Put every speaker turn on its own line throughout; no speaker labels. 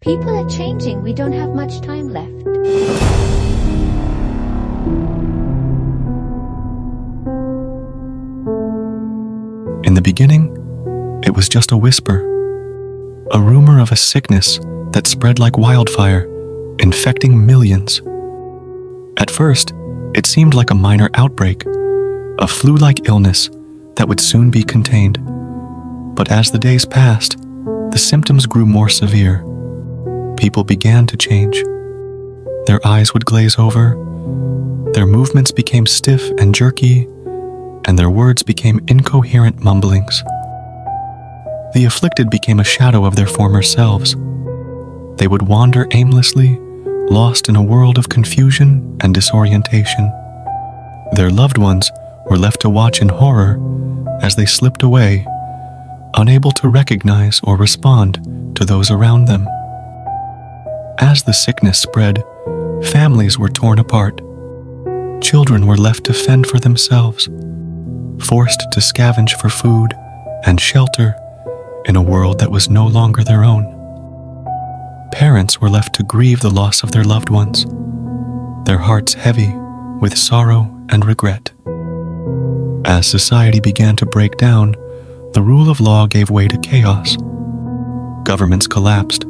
People are changing. We don't have much time left.
In the beginning, it was just a whisper, a rumor of a sickness that spread like wildfire, infecting millions. At first, it seemed like a minor outbreak, a flu-like illness that would soon be contained. But as the days passed, the symptoms grew more severe. People began to change. Their eyes would glaze over, their movements became stiff and jerky, and their words became incoherent mumblings. The afflicted became a shadow of their former selves. They would wander aimlessly, lost in a world of confusion and disorientation. Their loved ones were left to watch in horror as they slipped away, unable to recognize or respond to those around them. As the sickness spread, families were torn apart. Children were left to fend for themselves, forced to scavenge for food and shelter in a world that was no longer their own. Parents were left to grieve the loss of their loved ones, their hearts heavy with sorrow and regret. As society began to break down, the rule of law gave way to chaos. Governments collapsed,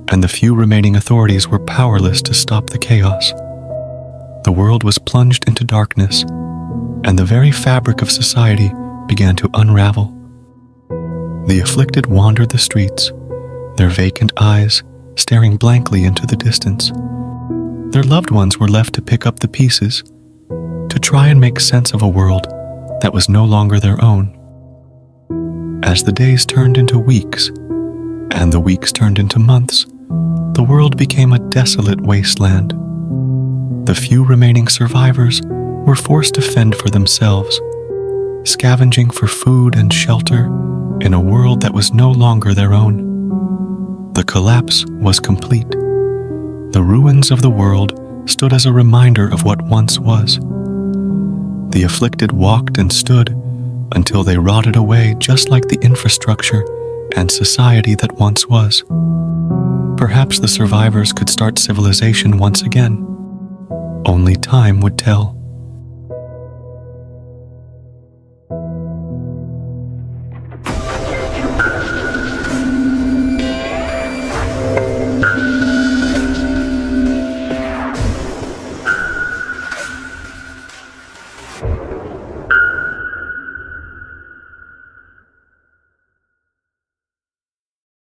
and the few remaining authorities were powerless to stop the chaos. The world was plunged into darkness, and the very fabric of society began to unravel. The afflicted wandered the streets, their vacant eyes staring blankly into the distance. Their loved ones were left to pick up the pieces, to try and make sense of a world that was no longer their own. As the days turned into weeks, and the weeks turned into months, the world became a desolate wasteland. The few remaining survivors were forced to fend for themselves, scavenging for food and shelter in a world that was no longer their own. The collapse was complete. The ruins of the world stood as a reminder of what once was. The afflicted walked and stood until they rotted away just like the infrastructure and society that once was. Perhaps the survivors could start civilization once again. Only time would tell.